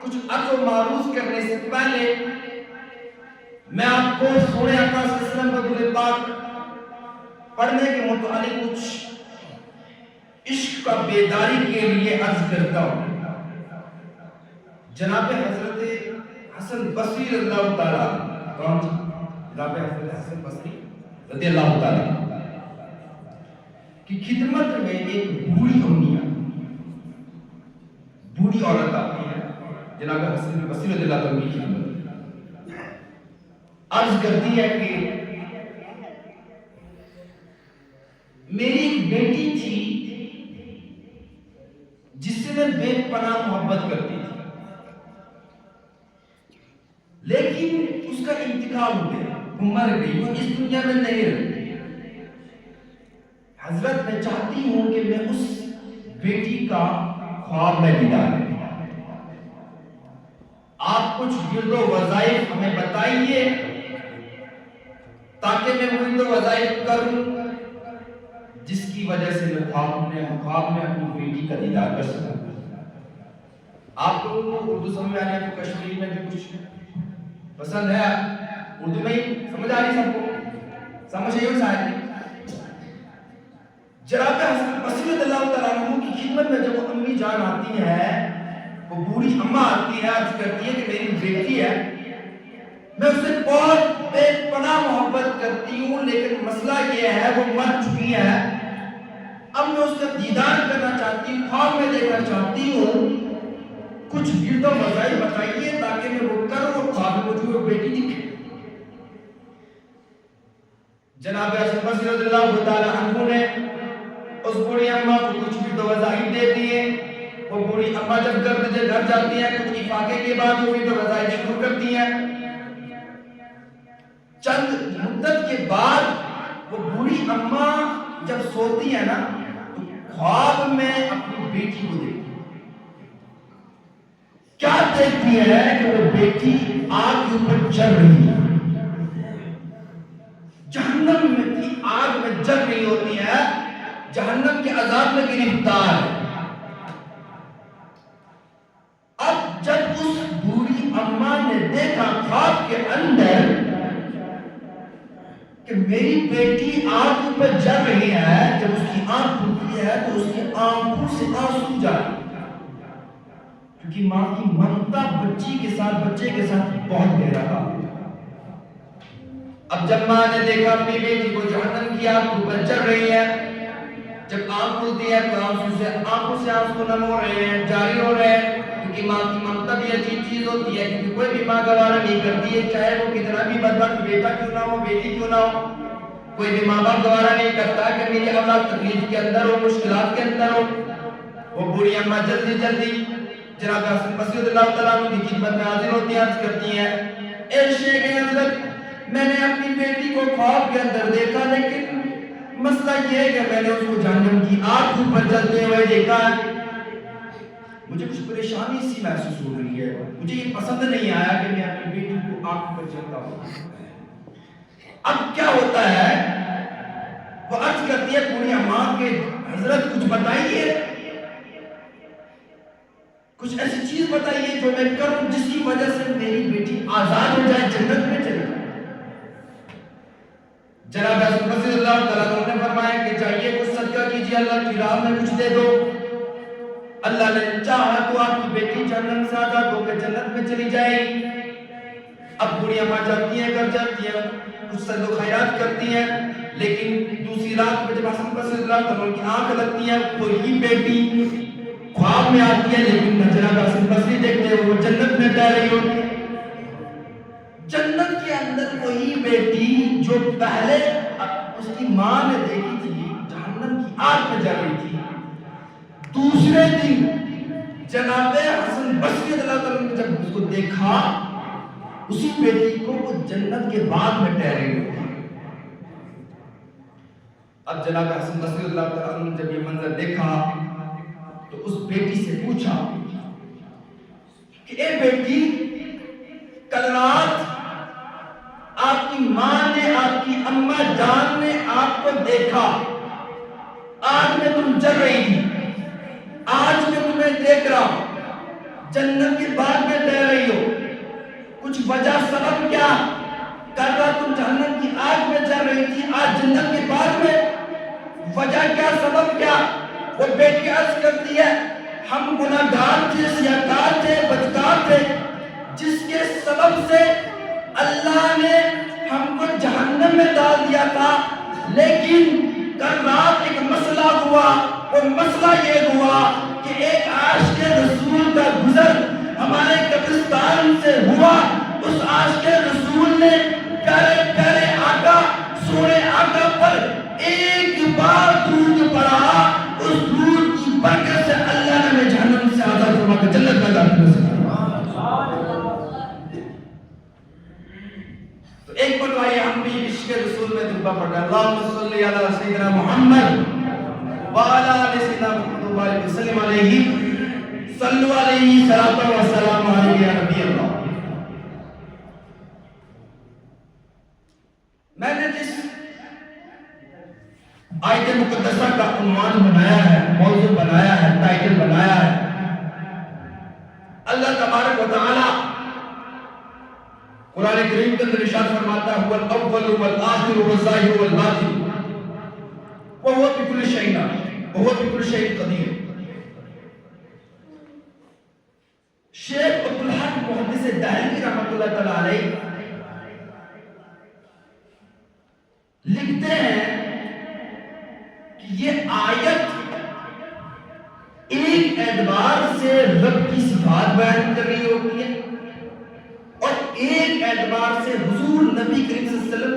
کچھ عرض و معروض کرنے سے پہلے میں آپ کو سونے آقا صلی اللہ علیہ وسلم کا درود پاک پڑھنے کے متعلق کچھ عشق کا بیداری کے لیے عرض کرتا ہوں۔ جناب حضرت حسن بصری رضی اللہ تعالیٰ، کون؟ جناب حضرت حسن بصری رضی اللہ تعالیٰ کی خدمت میں ایک بوڑھی امیہ، بوڑھی عورت آتی ہے جناب حسن بصری رضی اللہ تعالیٰ کی خدمت، عرض کرتی ہے کہ میری ایک بیٹی تھی جس سے میں بے پناہ محبت کرتی تھی، لیکن اس کا انتقال ہو گیا، وہ مر گئی، وہ اس دنیا میں نہیں رہی۔ حضرت میں چاہتی ہوں کہ میں اس بیٹی کا خواب میں دیدار کروں۔ آپ کچھ ورد و وظائف ہمیں بتائیے تاکہ میں ورد و وظائف کروں جس کی وجہ سے میں خواب میں اپنی بیٹی کا دیدار کر سکوں۔ آپ لوگوں کو اردو سمجھ میں آنے تو کشمیری میں بھی کچھ پسند ہے؟ اردو میں ہی سمجھ آ رہی سب کو؟ سمجھ آئی ہو شاید؟ جناب حسن بصری رضی اللہ تعالیٰ عنہ کی خدمت میں جب وہ امی جان آتی ہے، وہ بوڑھی اماں آتی ہے، عرض کرتی ہے کہ میری بیٹی ہے، میں اسے بہت بے پناہ محبت کرتی ہوں، لیکن مسئلہ یہ ہے وہ مر چکی ہے، اب میں اس کا دیدار کرنا چاہتی ہوں، خواب میں دیکھنا چاہتی ہوں، کچھ ورد و وظائف بتائیے تاکہ میں وہ کروں اور خواب میں مجھے وہ بیٹی دکھے۔ جناب حسن بصری رضی اللہ تعالیٰ عنہ نے اس بوڑھی اماں کو کچھ ورد و وظائف دے دیے۔ وہ بوڑھی اماں جب گھر جاتی ہیں، کچھ افاقے کے بعد وہ ورد و وظائف شروع کرتی ہیں۔ چند مدت کے بعد وہ بوڑھی اماں جب سوتی ہے نا تو خواب میں اپنی بیٹی کو دیکھتی ہے۔ کیا دیکھتی ہے کہ وہ بیٹی آگ کے اوپر جل رہی ہے، جہنم میں آگ میں جل رہی ہوتی ہے، جہنم کے عذاب میں گرفتار ہے۔ اب جب اس بوڑھی اماں نے دیکھا خواب کے اندر کہ میری بیٹی آگ پر جل رہی ہے، جب اس کی آنکھ کھلتی ہے تو اس کی آنکھوں سے آنسو جاری، کیونکہ ماں کی ممتا بچے کے ساتھ بہت گہرا تھا۔ اب جب ماں نے دیکھا اپنی بیٹی کو جہنم کی آگ پر جل رہی ہے، جب آنکھ کھلتی ہے تو آنکھوں سے آنسو نم ہو رہے ہیں، جاری ہو رہے ہیں، کیونکہ ماں کی ممتا بھی عجیب چیز ہوتی ہے، کیونکہ کوئی بھی ماں گوارا نہیں کرتی ہے، چاہے وہ کتنا بھی بدبخت بیٹا کیوں نہ ہو، بیٹی کیوں نہ ہو، کوئی بھی ماں باپ گوارا نہیں کرتا کہ میری اولاد تکلیف کے اندر ہو، مشکلات کے اندر ہو۔ وہ بوڑھی اماں جلدی جناب حسن بصری رضی اللہ تعالیٰ عنہ کی خدمت میں حاضر ہوتی ہیں، عرض کرتی ہیں، اے شیخ حضرت، میں نے اپنی بیٹی کو خواب کے اندر دیکھا، لیکن مسئلہ یہ ہے کہ میں نے اس کو جہنم کی آگ پر جلتے ہوئے دیکھا ہے، مجھے کچھ پریشانی سی محسوس ہو رہی ہے، مجھے یہ پسند نہیں آیا کہ میں اپنی بیٹی کو آگ پر جلتا ہوں۔ اب کیا ہوتا ہے؟ وہ عرض کرتی ہے بوڑھی اماں کہ حضرت کچھ بتائیے، کچھ ایسی چیز بتائیے جو میں کروں جس کی وجہ سے میری بیٹی آزاد ہو جائے، جنت میں چلے جائے۔ جناب حسن بصری رضی اللہ تعالیٰ عنہ نے فرمایا کہ چاہیے کچھ صدقہ کیجیے، اللہ کی راہ میں کچھ دے دو۔ اللہ نے چاہا تو آپ کی بیٹی جہنم سے آزاد ہو کر جنت میں چلی جائے گی۔ اب بوڑھی اماں جاتی ہیں، گھر جاتی ہیں، کچھ صدقہ و خیرات کرتی ہیں، لیکن دوسری رات میں جب حسن بصری رضی اللہ تعالیٰ کی آنکھ لگتی ہے تو یہ بیٹی خواب میں آتی ہے، لیکن جناب حسن بصری دیکھتے ہیں وہ جنت میں ٹہل رہی ہوتی ہے۔ جنت کے اندر وہی بیٹی جو پہلے اس کی ماں نے دیکھی تھی جہنم کی آگ میں جل رہی تھی، دوسرے دن جناب حسن بصری رضی اللہ تعالیٰ نے جب اس کو دیکھا، اسی بیٹی کو وہ جنت کے باغ میں ٹہل رہی ہوتی ہے۔ اب جناب حسن بصری رضی اللہ تعالیٰ نے جب یہ منظر دیکھا تو اس بیٹی سے پوچھا کہ اے بیٹی، کل رات آپ کی ماں نے، آپ کی اماں جان نے آپ کو دیکھا، آج میں تم جل رہی تھی، آج میں تمہیں دیکھ رہا ہوں، جنت کے باغ میں وجہ سبب کیا؟ کل رات تم جہنم کی آگ میں جل رہی تھی، آج جنت کے بعد میں، وجہ کیا، سبب کیا؟ وہ بیٹی عرض کرتی ہے ہم گناہگار تھے، سیاہکار تھے، بدکار تھے، جس کے سبب سے اللہ نے ہم کو جہنم میں ڈال دیا تھا، لیکن کل رات ایک مسئلہ ہوا، وہ مسئلہ یہ ہوا کہ ایک عاشق رسول کا گزر ہمارے قبرستان سے ہوا، اس عاشق رسول نے پیارے پیارے آقا سونے آقا پر ایک بار درود پڑھا، اس درود کی برکت سے اللہ نے ہمیں جہنم سے آزاد فرما کر جنت میں داخل کر دیا۔ تو ایک مرتبہ آئیے ہم بھی عشق رسول میں درود پڑھ رہے ہیں، اللہم صلی علی سیدنا محمد وعلی آل سیدنا محمد وبارک وسلم علیہ، صلو علیہ صلاۃ و سلام علیہ یا نبی اللہ۔ میں نے جس آیت مقدسہ کا عنوان بنایا ہے، موضوع بنایا ہے، ٹائٹل بنایا ہے، اللہ تبارک و تعالی قرآن کریم کے اندر ارشاد فرماتا ہے هو الاول والآخر والظاہر والباطن وهو بكل شيء عليم وهو بكل شيء قدیر۔ شیخ عبدالحق محدث دہلوی رحمۃ اللہ تعالی علیہ لکھتے ہیں کہ یہ آیت ایک اعتبار سے رب کی صفات بیان کر رہی ہوتی ہے، اور ایک اعتبار سے حضور نبی کریم صلی اللہ علیہ وسلم